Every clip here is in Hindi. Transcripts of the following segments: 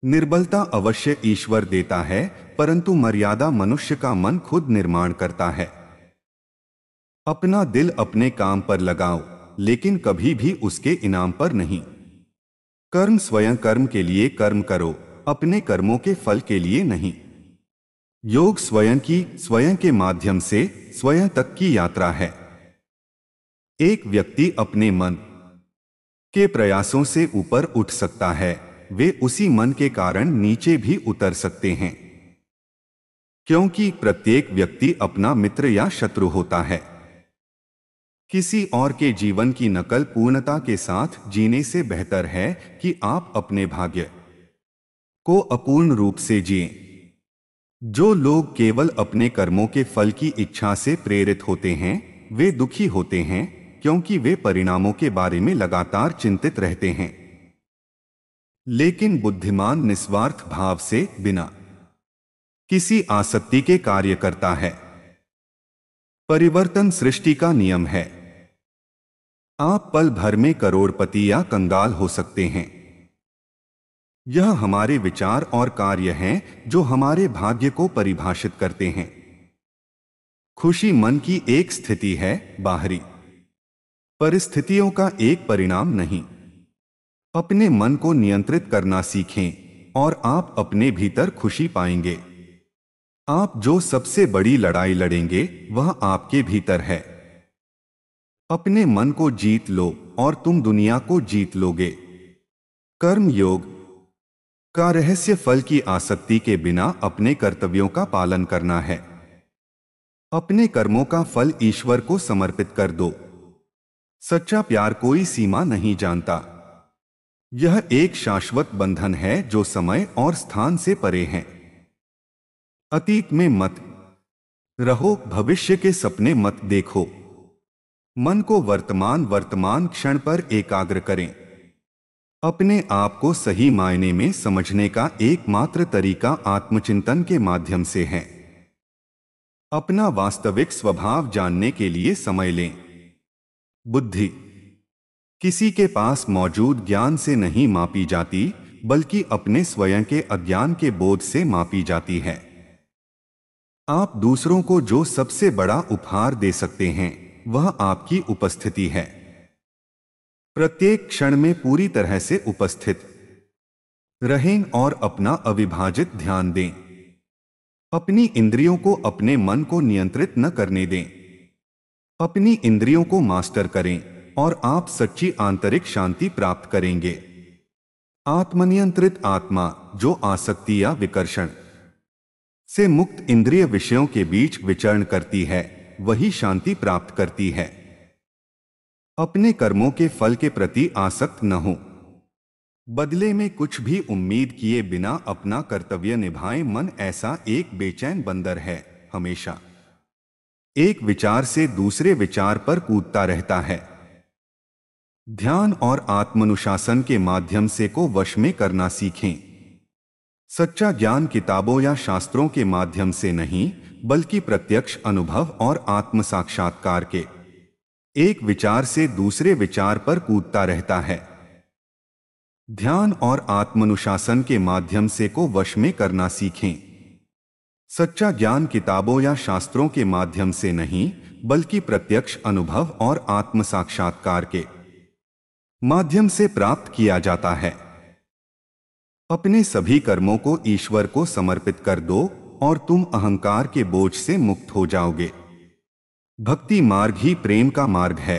निर्बलता अवश्य ईश्वर देता है, परंतु मर्यादा मनुष्य का मन खुद निर्माण करता है। अपना दिल अपने काम पर लगाओ, लेकिन कभी भी उसके इनाम पर नहीं। कर्म स्वयं कर्म के लिए कर्म करो, अपने कर्मों के फल के लिए नहीं। योग स्वयं के माध्यम से स्वयं तक की यात्रा है। एक व्यक्ति अपने मन के प्रयासों से ऊपर उठ सकता है, वे उसी मन के कारण नीचे भी उतर सकते हैं, क्योंकि प्रत्येक व्यक्ति अपना मित्र या शत्रु होता है। किसी और के जीवन की नकल पूर्णता के साथ जीने से बेहतर है कि आप अपने भाग्य को अपूर्ण रूप से जिएं। जो लोग केवल अपने कर्मों के फल की इच्छा से प्रेरित होते हैं, वे दुखी होते हैं, क्योंकि वे परिणामों के बारे में लगातार चिंतित रहते हैं। लेकिन बुद्धिमान निस्वार्थ भाव से बिना किसी आसक्ति के कार्य करता है। परिवर्तन सृष्टि का नियम है। आप पल भर में करोड़पति या कंगाल हो सकते हैं। यह हमारे विचार और कार्य हैं जो हमारे भाग्य को परिभाषित करते हैं। खुशी मन की एक स्थिति है, बाहरी परिस्थितियों का एक परिणाम नहीं। अपने मन को नियंत्रित करना सीखें और आप अपने भीतर खुशी पाएंगे। आप जो सबसे बड़ी लड़ाई लड़ेंगे वह आपके भीतर है। अपने मन को जीत लो और तुम दुनिया को जीत लोगे। कर्म योग का रहस्य फल की आसक्ति के बिना अपने कर्तव्यों का पालन करना है। अपने कर्मों का फल ईश्वर को समर्पित कर दो। सच्चा प्यार कोई सीमा नहीं जानता। यह एक शाश्वत बंधन है जो समय और स्थान से परे है। अतीत में मत रहो, भविष्य के सपने मत देखो। मन को वर्तमान क्षण पर एकाग्र करें। अपने आप को सही मायने में समझने का एकमात्र तरीका आत्मचिंतन के माध्यम से है। अपना वास्तविक स्वभाव जानने के लिए समय लें। बुद्धि किसी के पास मौजूद ज्ञान से नहीं मापी जाती, बल्कि अपने स्वयं के अज्ञान के बोध से मापी जाती है। आप दूसरों को जो सबसे बड़ा उपहार दे सकते हैं, वह आपकी उपस्थिति है। प्रत्येक क्षण में पूरी तरह से उपस्थित रहें और अपना अविभाजित ध्यान दें। अपनी इंद्रियों को अपने मन को नियंत्रित न करने दें। अपनी इंद्रियों को मास्टर करें और आप सच्ची आंतरिक शांति प्राप्त करेंगे। आत्मनियंत्रित आत्मा, जो आसक्ति या विकर्षण से मुक्त इंद्रिय विषयों के बीच विचरण करती है, वही शांति प्राप्त करती है। अपने कर्मों के फल के प्रति आसक्त न हो। बदले में कुछ भी उम्मीद किए बिना अपना कर्तव्य निभाएं। मन ऐसा एक बेचैन बंदर है, हमेशा एक विचार से दूसरे विचार पर कूदता रहता है। ध्यान और आत्मानुशासन के माध्यम से को वश में करना सीखें। सच्चा ज्ञान किताबों या शास्त्रों के माध्यम से नहीं, बल्कि प्रत्यक्ष अनुभव और आत्म साक्षात्कार के एक विचार से दूसरे विचार पर कूदता रहता है। ध्यान और आत्मानुशासन के माध्यम से को वश में करना सीखें। सच्चा ज्ञान किताबों या शास्त्रों के माध्यम से नहीं, बल्कि प्रत्यक्ष अनुभव और आत्म साक्षात्कार के माध्यम से प्राप्त किया जाता है। अपने सभी कर्मों को ईश्वर को समर्पित कर दो और तुम अहंकार के बोझ से मुक्त हो जाओगे। भक्ति मार्ग ही प्रेम का मार्ग है।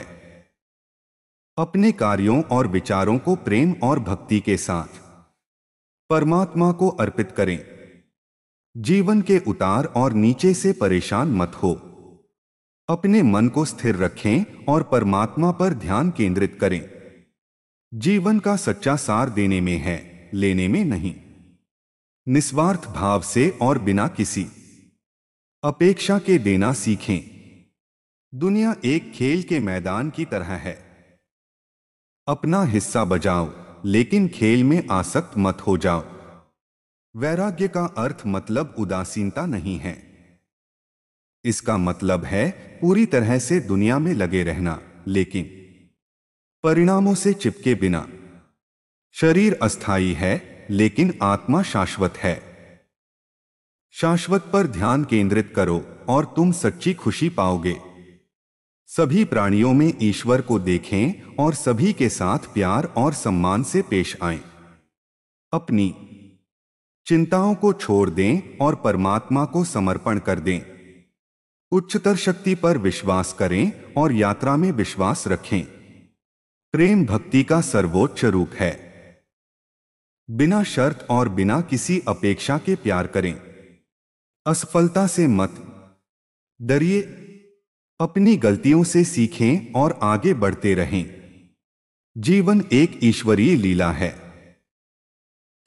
अपने कार्यों और विचारों को प्रेम और भक्ति के साथ परमात्मा को अर्पित करें। जीवन के उतार और नीचे से परेशान मत हो। अपने मन को स्थिर रखें और परमात्मा पर ध्यान केंद्रित करें। जीवन का सच्चा सार देने में है, लेने में नहीं। निस्वार्थ भाव से और बिना किसी अपेक्षा के देना सीखें। दुनिया एक खेल के मैदान की तरह है। अपना हिस्सा बजाओ, लेकिन खेल में आसक्त मत हो जाओ। वैराग्य का अर्थ मतलब उदासीनता नहीं है। इसका मतलब है पूरी तरह से दुनिया में लगे रहना, लेकिन परिणामों से चिपके बिना। शरीर अस्थायी है, लेकिन आत्मा शाश्वत है। शाश्वत पर ध्यान केंद्रित करो और तुम सच्ची खुशी पाओगे। सभी प्राणियों में ईश्वर को देखें और सभी के साथ प्यार और सम्मान से पेश आएं। अपनी चिंताओं को छोड़ दें और परमात्मा को समर्पण कर दें। उच्चतर शक्ति पर विश्वास करें और यात्रा में विश्वास रखें। प्रेम भक्ति का सर्वोच्च रूप है। बिना शर्त और बिना किसी अपेक्षा के प्यार करें। असफलता से मत डरिए, अपनी गलतियों से सीखें और आगे बढ़ते रहें। जीवन एक ईश्वरीय लीला है।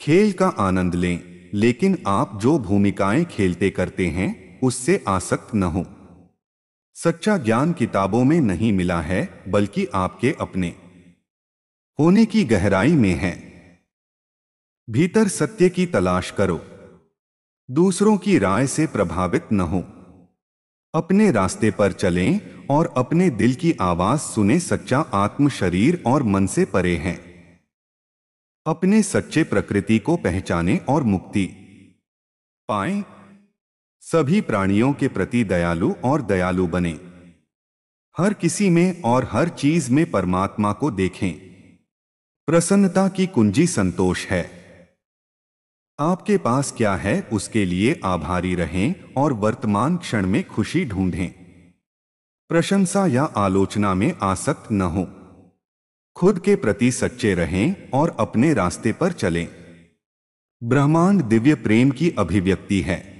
खेल का आनंद लें, लेकिन आप जो भूमिकाएं खेलते करते हैं उससे आसक्त न हो। सच्चा ज्ञान किताबों में नहीं मिला है, बल्कि आपके अपने होने की गहराई में है। भीतर सत्य की तलाश करो। दूसरों की राय से प्रभावित न हो। अपने रास्ते पर चलें और अपने दिल की आवाज सुने। सच्चा आत्म शरीर और मन से परे है। अपने सच्चे प्रकृति को पहचानें और मुक्ति पाएं। सभी प्राणियों के प्रति दयालु और दयालु बने। हर किसी में और हर चीज में परमात्मा को देखें। प्रसन्नता की कुंजी संतोष है। आपके पास क्या है उसके लिए आभारी रहें और वर्तमान क्षण में खुशी ढूंढें। प्रशंसा या आलोचना में आसक्त न हो। खुद के प्रति सच्चे रहें और अपने रास्ते पर चलें। ब्रह्मांड दिव्य प्रेम की अभिव्यक्ति है।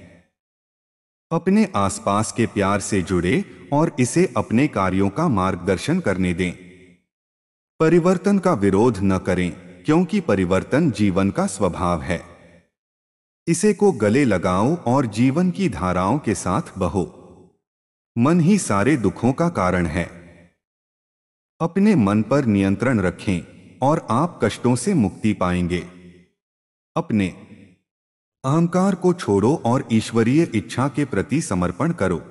अपने आसपास के प्यार से जुड़े और इसे अपने कार्यों का मार्गदर्शन करने दें। परिवर्तन का विरोध न करें, क्योंकि परिवर्तन जीवन का स्वभाव है। इसे को गले लगाओ और जीवन की धाराओं के साथ बहो। मन ही सारे दुखों का कारण है। अपने मन पर नियंत्रण रखें और आप कष्टों से मुक्ति पाएंगे। अपने अहंकार को छोड़ो और ईश्वरीय इच्छा के प्रति समर्पण करो।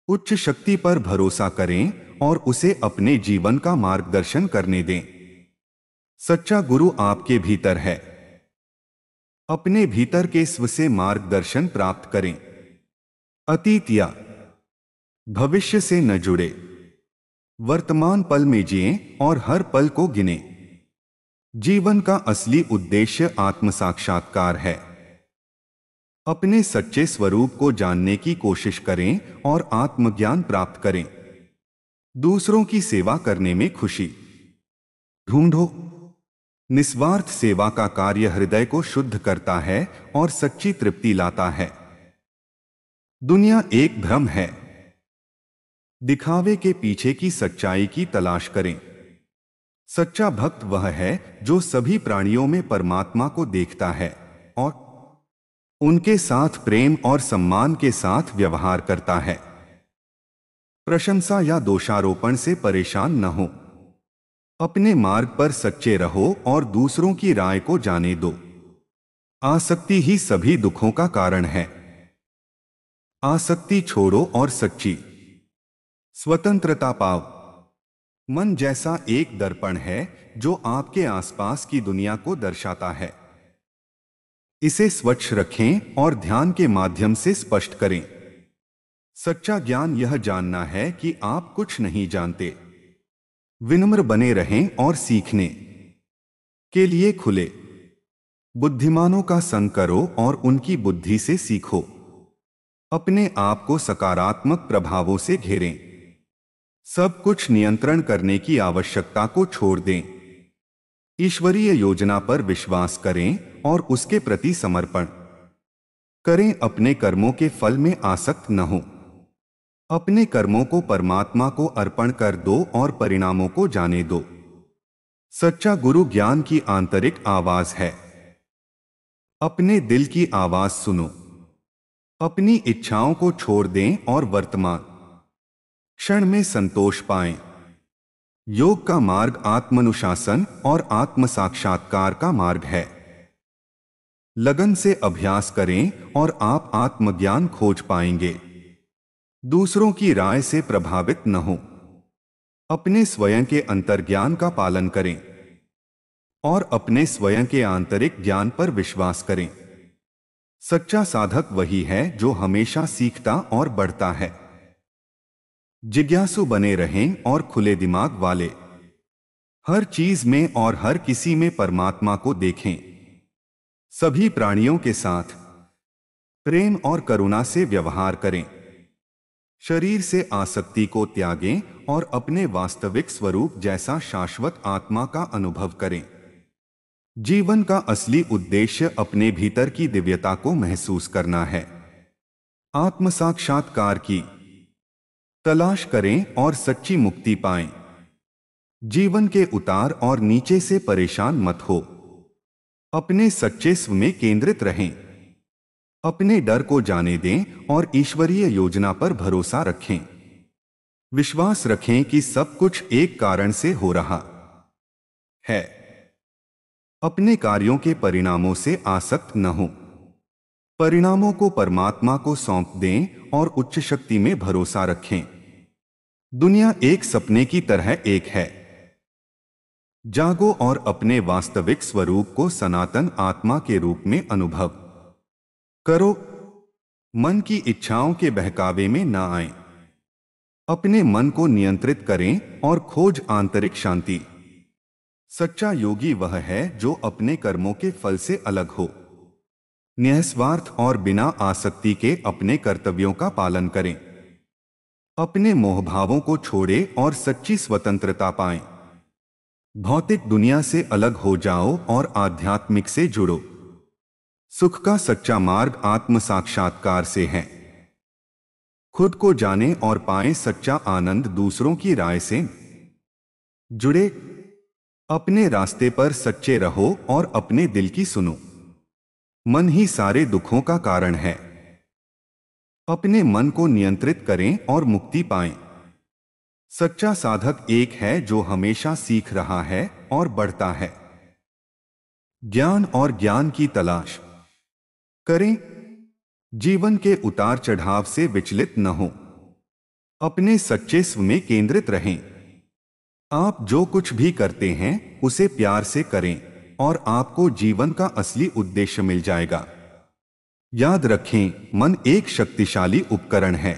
उच्च शक्ति पर भरोसा करें और उसे अपने जीवन का मार्गदर्शन करने दें। सच्चा गुरु आपके भीतर है। अपने भीतर के स्व से मार्गदर्शन प्राप्त करें। अतीत या भविष्य से न जुड़े। वर्तमान पल में जिएं और हर पल को गिनें। जीवन का असली उद्देश्य आत्म साक्षात्कार है। अपने सच्चे स्वरूप को जानने की कोशिश करें और आत्मज्ञान प्राप्त करें। दूसरों की सेवा करने में खुशी ढूंढो। निस्वार्थ सेवा का कार्य हृदय को शुद्ध करता है और सच्ची तृप्ति लाता है। दुनिया एक भ्रम है। दिखावे के पीछे की सच्चाई की तलाश करें। सच्चा भक्त वह है जो सभी प्राणियों में परमात्मा को देखता है और उनके साथ प्रेम और सम्मान के साथ व्यवहार करता है। प्रशंसा या दोषारोपण से परेशान न हो। अपने मार्ग पर सच्चे रहो और दूसरों की राय को जाने दो। आसक्ति ही सभी दुखों का कारण है। आसक्ति छोड़ो और सच्ची स्वतंत्रता पाओ। मन जैसा एक दर्पण है जो आपके आसपास की दुनिया को दर्शाता है। इसे स्वच्छ रखें और ध्यान के माध्यम से स्पष्ट करें। सच्चा ज्ञान यह जानना है कि आप कुछ नहीं जानते। विनम्र बने रहें और सीखने के लिए खुले। बुद्धिमानों का संग करो और उनकी बुद्धि से सीखो। अपने आप को सकारात्मक प्रभावों से घेरें। सब कुछ नियंत्रण करने की आवश्यकता को छोड़ दें। ईश्वरीय योजना पर विश्वास करें और उसके प्रति समर्पण करें। अपने कर्मों के फल में आसक्त न हो। अपने कर्मों को परमात्मा को अर्पण कर दो और परिणामों को जाने दो। सच्चा गुरु ज्ञान की आंतरिक आवाज है। अपने दिल की आवाज सुनो। अपनी इच्छाओं को छोड़ दें और वर्तमान क्षण में संतोष पाएं। योग का मार्ग आत्मानुशासन और आत्म साक्षात्कार का मार्ग है। लगन से अभ्यास करें और आप आत्मज्ञान खोज पाएंगे। दूसरों की राय से प्रभावित न हो। अपने स्वयं के अंतर्ज्ञान का पालन करें। और अपने स्वयं के आंतरिक ज्ञान पर विश्वास करें। सच्चा साधक वही है जो हमेशा सीखता और बढ़ता है। जिज्ञासु बने रहें और खुले दिमाग वाले हर चीज में और हर किसी में परमात्मा को देखें। सभी प्राणियों के साथ प्रेम और करुणा से व्यवहार करें। शरीर से आसक्ति को त्यागें और अपने वास्तविक स्वरूप जैसा शाश्वत आत्मा का अनुभव करें। जीवन का असली उद्देश्य अपने भीतर की दिव्यता को महसूस करना है। आत्म साक्षात्कार की तलाश करें और सच्ची मुक्ति पाएं। जीवन के उतार और नीचे से परेशान मत हो। अपने सच्चे स्व में केंद्रित रहें। अपने डर को जाने दें और ईश्वरीय योजना पर भरोसा रखें। विश्वास रखें कि सब कुछ एक कारण से हो रहा है। अपने कार्यों के परिणामों से आसक्त न हो। परिणामों को परमात्मा को सौंप दें और उच्च शक्ति में भरोसा रखें। दुनिया एक सपने की तरह एक है। जागो और अपने वास्तविक स्वरूप को सनातन आत्मा के रूप में अनुभव करो। मन की इच्छाओं के बहकावे में न आएं। अपने मन को नियंत्रित करें और खोज आंतरिक शांति। सच्चा योगी वह है जो अपने कर्मों के फल से अलग हो, निस्वार्थ और बिना आसक्ति के अपने कर्तव्यों का पालन करें। अपने मोहभावों को छोड़े और सच्ची स्वतंत्रता पाएं। भौतिक दुनिया से अलग हो जाओ और आध्यात्मिक से जुड़ो। सुख का सच्चा मार्ग आत्म साक्षात्कार से है। खुद को जाने और पाएं सच्चा आनंद दूसरों की राय से जुड़े। अपने रास्ते पर सच्चे रहो और अपने दिल की सुनो। मन ही सारे दुखों का कारण है। अपने मन को नियंत्रित करें और मुक्ति पाएं। सच्चा साधक एक है जो हमेशा सीख रहा है और बढ़ता है। ज्ञान और ज्ञान की तलाश करें। जीवन के उतार चढ़ाव से विचलित न हो। अपने सच्चे स्व में केंद्रित रहें। आप जो कुछ भी करते हैं उसे प्यार से करें और आपको जीवन का असली उद्देश्य मिल जाएगा। याद रखें, मन एक शक्तिशाली उपकरण है।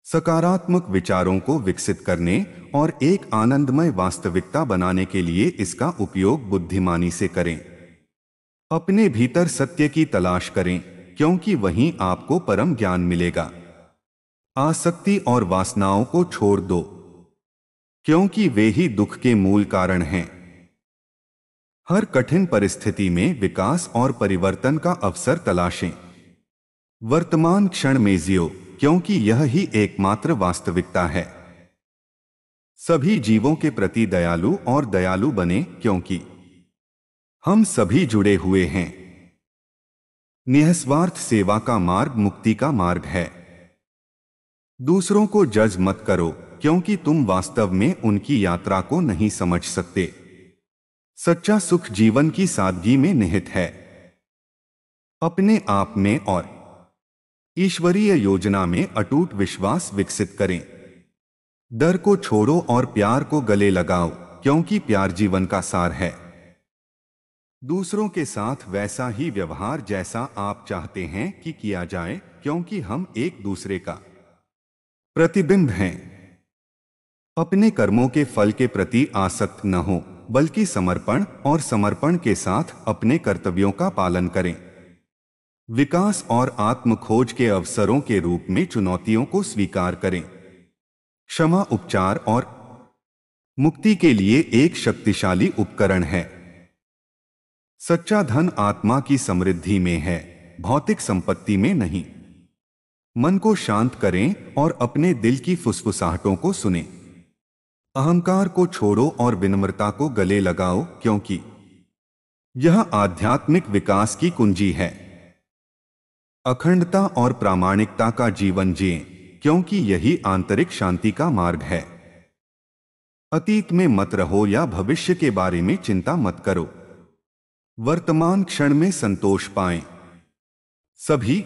सकारात्मक विचारों को विकसित करने और एक आनंदमय वास्तविकता बनाने के लिए इसका उपयोग बुद्धिमानी से करें। अपने भीतर सत्य की तलाश करें, क्योंकि वहीं आपको परम ज्ञान मिलेगा। आसक्ति और वासनाओं को छोड़ दो, क्योंकि वे ही दुख के मूल कारण हैं। हर कठिन परिस्थिति में विकास और परिवर्तन का अवसर तलाशें। वर्तमान क्षण में जियो, क्योंकि यह ही एकमात्र वास्तविकता है। सभी जीवों के प्रति दयालु और दयालु बने, क्योंकि हम सभी जुड़े हुए हैं। निस्वार्थ सेवा का मार्ग मुक्ति का मार्ग है। दूसरों को जज मत करो, क्योंकि तुम वास्तव में उनकी यात्रा को नहीं समझ सकते। सच्चा सुख जीवन की सादगी में निहित है। अपने आप में और ईश्वरीय योजना में अटूट विश्वास विकसित करें। डर को छोड़ो और प्यार को गले लगाओ, क्योंकि प्यार जीवन का सार है। दूसरों के साथ वैसा ही व्यवहार जैसा आप चाहते हैं कि किया जाए, क्योंकि हम एक दूसरे का प्रतिबिंब हैं। अपने कर्मों के फल के प्रति आसक्त न हो, बल्कि समर्पण और समर्पण के साथ अपने कर्तव्यों का पालन करें। विकास और आत्म खोज के अवसरों के रूप में चुनौतियों को स्वीकार करें। क्षमा उपचार और मुक्ति के लिए एक शक्तिशाली उपकरण है। सच्चा धन आत्मा की समृद्धि में है, भौतिक संपत्ति में नहीं। मन को शांत करें और अपने दिल की फुसफुसाहटों को सुनें। अहंकार को छोड़ो और विनम्रता को गले लगाओ, क्योंकि यह आध्यात्मिक विकास की कुंजी है। अखंडता और प्रामाणिकता का जीवन जिएं, क्योंकि यही आंतरिक शांति का मार्ग है। अतीत में मत रहो या भविष्य के बारे में चिंता मत करो। वर्तमान क्षण में संतोष पाएं। सभी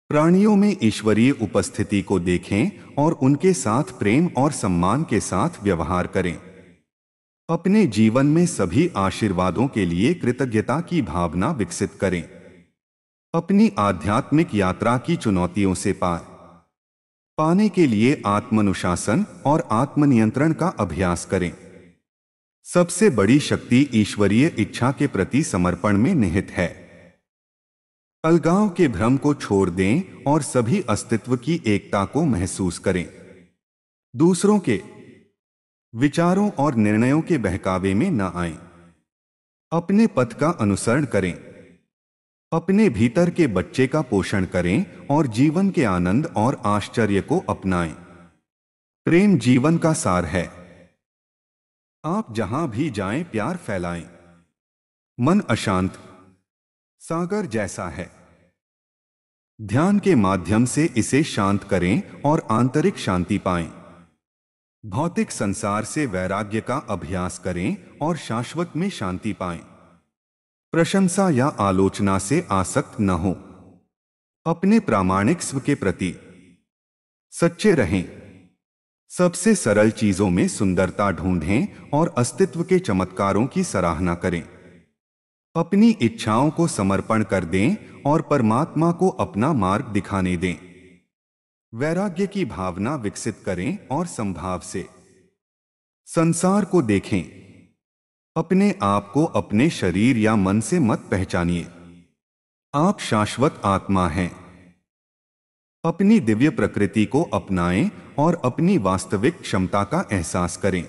प्राणियों में ईश्वरीय उपस्थिति को देखें और उनके साथ प्रेम और सम्मान के साथ व्यवहार करें। अपने जीवन में सभी आशीर्वादों के लिए कृतज्ञता की भावना विकसित करें। अपनी आध्यात्मिक यात्रा की चुनौतियों से पार पाने के लिए आत्मानुशासन और आत्मनियंत्रण का अभ्यास करें। सबसे बड़ी शक्ति ईश्वरीय इच्छा के प्रति समर्पण में निहित है। अलगाव के भ्रम को छोड़ दें और सभी अस्तित्व की एकता को महसूस करें। दूसरों के विचारों और निर्णयों के बहकावे में न आएं। अपने पथ का अनुसरण करें। अपने भीतर के बच्चे का पोषण करें और जीवन के आनंद और आश्चर्य को अपनाएं। प्रेम जीवन का सार है। आप जहां भी जाएं प्यार फैलाएं। मन अशांत सागर जैसा है। ध्यान के माध्यम से इसे शांत करें और आंतरिक शांति पाएं। भौतिक संसार से वैराग्य का अभ्यास करें और शाश्वत में शांति पाएं। प्रशंसा या आलोचना से आसक्त न हो। अपने प्रामाणिक स्व के प्रति सच्चे रहें। सबसे सरल चीजों में सुंदरता ढूंढें और अस्तित्व के चमत्कारों की सराहना करें। अपनी इच्छाओं को समर्पण कर दें और परमात्मा को अपना मार्ग दिखाने दें। वैराग्य की भावना विकसित करें और संभाव से संसार को देखें। अपने आप को अपने शरीर या मन से मत पहचानिए। आप शाश्वत आत्मा हैं। अपनी दिव्य प्रकृति को अपनाएं और अपनी वास्तविक क्षमता का एहसास करें।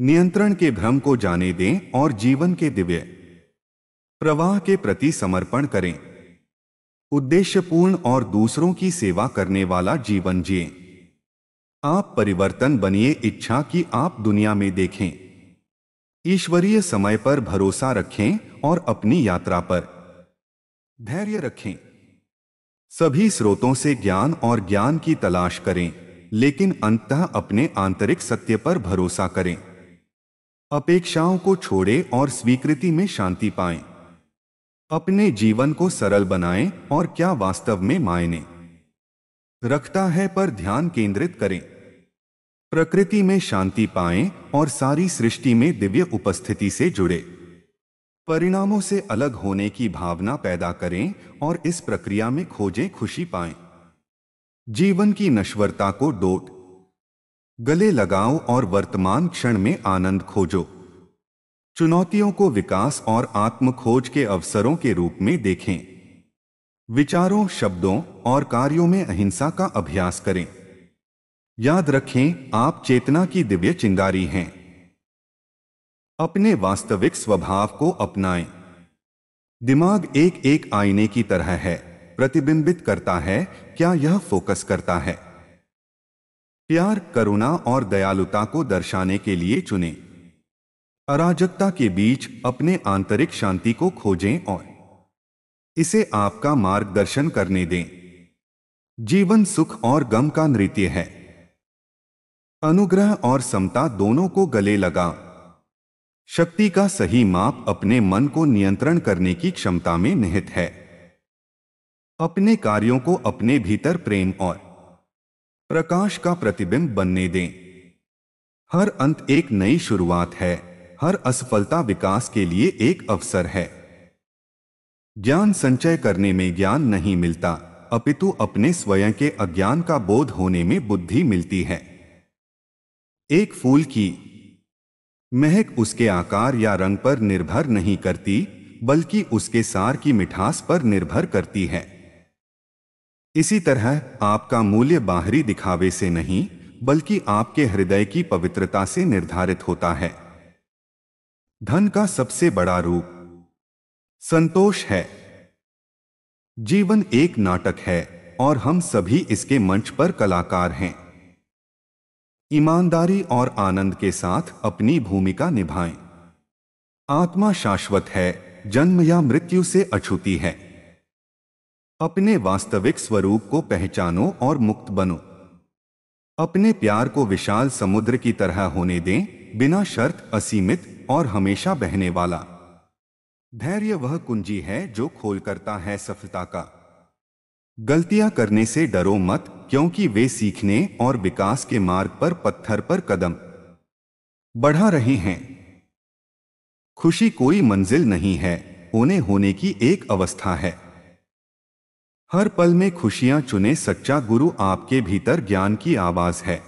नियंत्रण के भ्रम को जाने दें और जीवन के दिव्य प्रवाह के प्रति समर्पण करें। उद्देश्यपूर्ण और दूसरों की सेवा करने वाला जीवन जिएं। आप परिवर्तन बनिए इच्छा की आप दुनिया में देखें। ईश्वरीय समय पर भरोसा रखें और अपनी यात्रा पर धैर्य रखें। सभी स्रोतों से ज्ञान और ज्ञान की तलाश करें, लेकिन अंततः अपने आंतरिक सत्य पर भरोसा करें। अपेक्षाओं को छोड़ें और स्वीकृति में शांति पाएं। अपने जीवन को सरल बनाएं और क्या वास्तव में मायने रखता है पर ध्यान केंद्रित करें। प्रकृति में शांति पाएं और सारी सृष्टि में दिव्य उपस्थिति से जुड़े परिणामों से अलग होने की भावना पैदा करें और इस प्रक्रिया में खोजें खुशी पाएं। जीवन की नश्वरता को डोट गले लगाओ और वर्तमान क्षण में आनंद खोजो। चुनौतियों को विकास और आत्म खोज के अवसरों के रूप में देखें। विचारों, शब्दों और कार्यों में अहिंसा का अभ्यास करें। याद रखें, आप चेतना की दिव्य चिंगारी हैं। अपने वास्तविक स्वभाव को अपनाएं। दिमाग एक एक आईने की तरह है, प्रतिबिंबित करता है क्या यह फोकस करता है। प्यार, करुणा और दयालुता को दर्शाने के लिए चुनें। अराजकता के बीच अपने आंतरिक शांति को खोजें और इसे आपका मार्गदर्शन करने दें। जीवन सुख और गम का नृत्य है। अनुग्रह और समता दोनों को गले लगा। शक्ति का सही माप अपने मन को नियंत्रण करने की क्षमता में निहित है। अपने कार्यों को अपने भीतर प्रेम और प्रकाश का प्रतिबिंब बनने दें। हर अंत एक नई शुरुआत है। हर असफलता विकास के लिए एक अवसर है। ज्ञान संचय करने में ज्ञान नहीं मिलता, अपितु अपने स्वयं के अज्ञान का बोध होने में बुद्धि मिलती है। एक फूल की महक उसके आकार या रंग पर निर्भर नहीं करती, बल्कि उसके सार की मिठास पर निर्भर करती है। इसी तरह आपका मूल्य बाहरी दिखावे से नहीं, बल्कि आपके हृदय की पवित्रता से निर्धारित होता है। धन का सबसे बड़ा रूप संतोष है। जीवन एक नाटक है और हम सभी इसके मंच पर कलाकार हैं। ईमानदारी और आनंद के साथ अपनी भूमिका निभाएं। आत्मा शाश्वत है, जन्म या मृत्यु से अछूती है। अपने वास्तविक स्वरूप को पहचानो और मुक्त बनो। अपने प्यार को विशाल समुद्र की तरह होने दें, बिना शर्त, असीमित और हमेशा बहने वाला। धैर्य वह कुंजी है जो खोल करता है सफलता का। गलतियां करने से डरो मत, क्योंकि वे सीखने और विकास के मार्ग पर पत्थर पर कदम बढ़ा रहे हैं। खुशी कोई मंजिल नहीं है, होने होने की एक अवस्था है। हर पल में खुशियां चुने सच्चा गुरु आपके भीतर ज्ञान की आवाज है।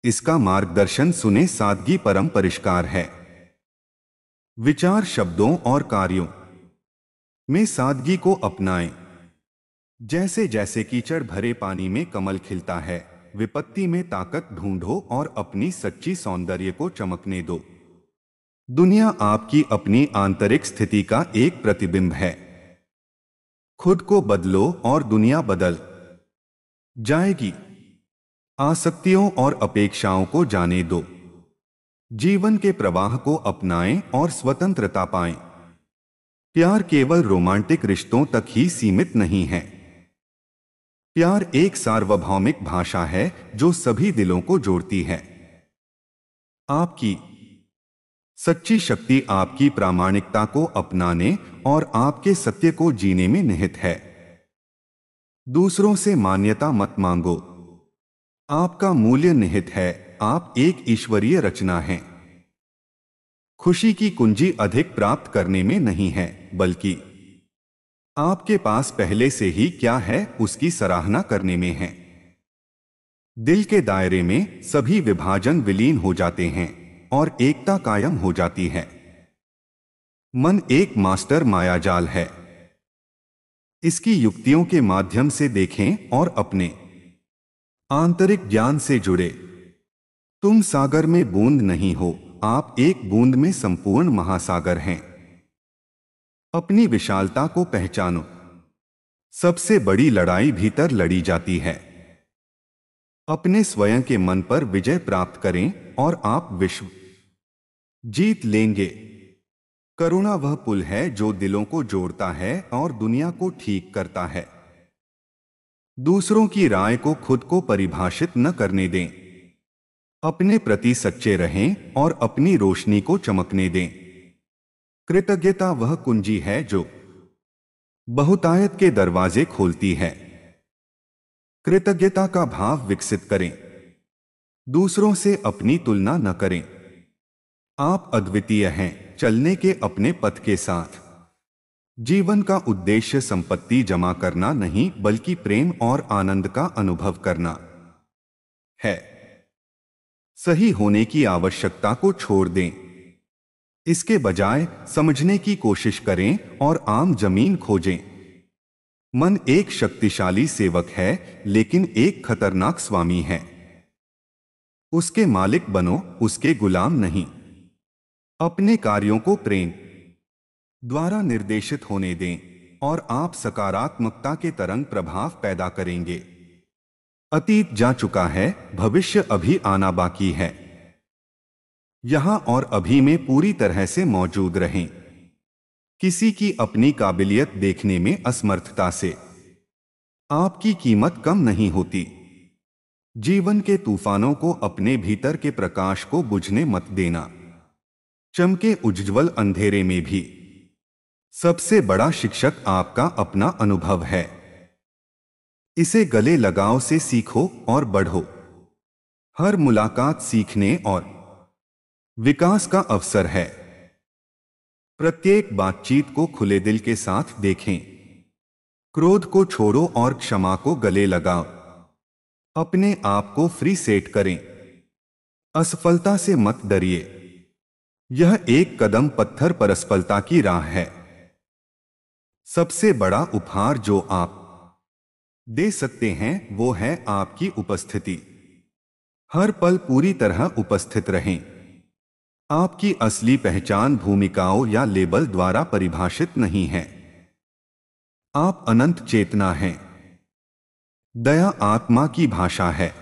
इसका मार्गदर्शन सुने सादगी परम परिष्कार है। विचार शब्दों और कार्यों में सादगी को अपनाएं। जैसे जैसे कीचड़ भरे पानी में कमल खिलता है, विपत्ति में ताकत ढूंढो और अपनी सच्ची सौंदर्य को चमकने दो। दुनिया आपकी अपनी आंतरिक स्थिति का एक प्रतिबिंब है। खुद को बदलो और दुनिया बदल जाएगी। आसक्तियों और अपेक्षाओं को जाने दो। जीवन के प्रवाह को अपनाएं और स्वतंत्रता पाएं। प्यार केवल रोमांटिक रिश्तों तक ही सीमित नहीं है। प्यार एक सार्वभौमिक भाषा है जो सभी दिलों को जोड़ती है। आपकी सच्ची शक्ति आपकी प्रामाणिकता को अपनाने और आपके सत्य को जीने में निहित है। दूसरों से मान्यता मत मांगो। आपका मूल्य निहित है, आप एक ईश्वरीय रचना हैं। खुशी की कुंजी अधिक प्राप्त करने में नहीं है, बल्कि आपके पास पहले से ही क्या है उसकी सराहना करने में है। दिल के दायरे में सभी विभाजन विलीन हो जाते हैं और एकता कायम हो जाती है। मन एक मास्टर मायाजाल है। इसकी युक्तियों के माध्यम से देखें और अपने आंतरिक ज्ञान से जुड़े। तुम सागर में बूंद नहीं हो, आप एक बूंद में संपूर्ण महासागर हैं। अपनी विशालता को पहचानो। सबसे बड़ी लड़ाई भीतर लड़ी जाती है। अपने स्वयं के मन पर विजय प्राप्त करें और आप विश्व जीत लेंगे। करुणा वह पुल है जो दिलों को जोड़ता है और दुनिया को ठीक करता है। दूसरों की राय को खुद को परिभाषित न करने दें। अपने प्रति सच्चे रहें और अपनी रोशनी को चमकने दें। कृतज्ञता वह कुंजी है जो बहुतायत के दरवाजे खोलती है। कृतज्ञता का भाव विकसित करें। दूसरों से अपनी तुलना न करें। आप अद्वितीय हैं, चलने के अपने पथ के साथ। जीवन का उद्देश्य संपत्ति जमा करना नहीं, बल्कि प्रेम और आनंद का अनुभव करना है। सही होने की आवश्यकता को छोड़ दें। इसके बजाय समझने की कोशिश करें और आम जमीन खोजें। मन एक शक्तिशाली सेवक है, लेकिन एक खतरनाक स्वामी है। उसके मालिक बनो, उसके गुलाम नहीं। अपने कार्यों को प्रेम द्वारा निर्देशित होने दें और आप सकारात्मकता के तरंग प्रभाव पैदा करेंगे। अतीत जा चुका है, भविष्य अभी आना बाकी है। यहां और अभी में पूरी तरह से मौजूद रहें। किसी की अपनी काबिलियत देखने में असमर्थता से आपकी कीमत कम नहीं होती। जीवन के तूफानों को अपने भीतर के प्रकाश को बुझने मत देना। चमके उज्ज्वल अंधेरे में भी। सबसे बड़ा शिक्षक आपका अपना अनुभव है। इसे गले लगाओ से सीखो और बढ़ो। हर मुलाकात सीखने और विकास का अवसर है। प्रत्येक बातचीत को खुले दिल के साथ देखें। क्रोध को छोड़ो और क्षमा को गले लगाओ। अपने आप को फ्री सेट करें। असफलता से मत डरिए। यह एक कदम पत्थर पर असफलता की राह है। सबसे बड़ा उपहार जो आप दे सकते हैं वो है आपकी उपस्थिति। हर पल पूरी तरह उपस्थित रहें। आपकी असली पहचान भूमिकाओं या लेबल द्वारा परिभाषित नहीं है। आप अनंत चेतना हैं। दया आत्मा की भाषा है।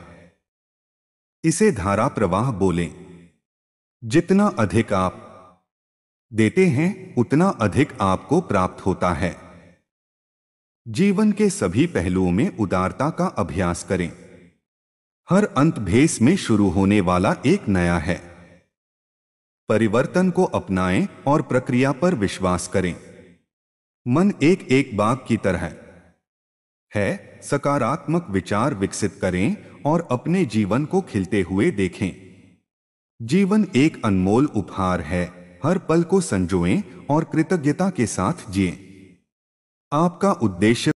इसे धारा प्रवाह बोलें। जितना अधिक आप देते हैं, उतना अधिक आपको प्राप्त होता है। जीवन के सभी पहलुओं में उदारता का अभ्यास करें। हर अंत भेस में शुरू होने वाला एक नया है। परिवर्तन को अपनाएं और प्रक्रिया पर विश्वास करें। मन एक एक बाग की तरह है। सकारात्मक विचार विकसित करें और अपने जीवन को खिलते हुए देखें। जीवन एक अनमोल उपहार है। हर पल को संजोएं और कृतज्ञता के साथ जिएं। आपका उद्देश्य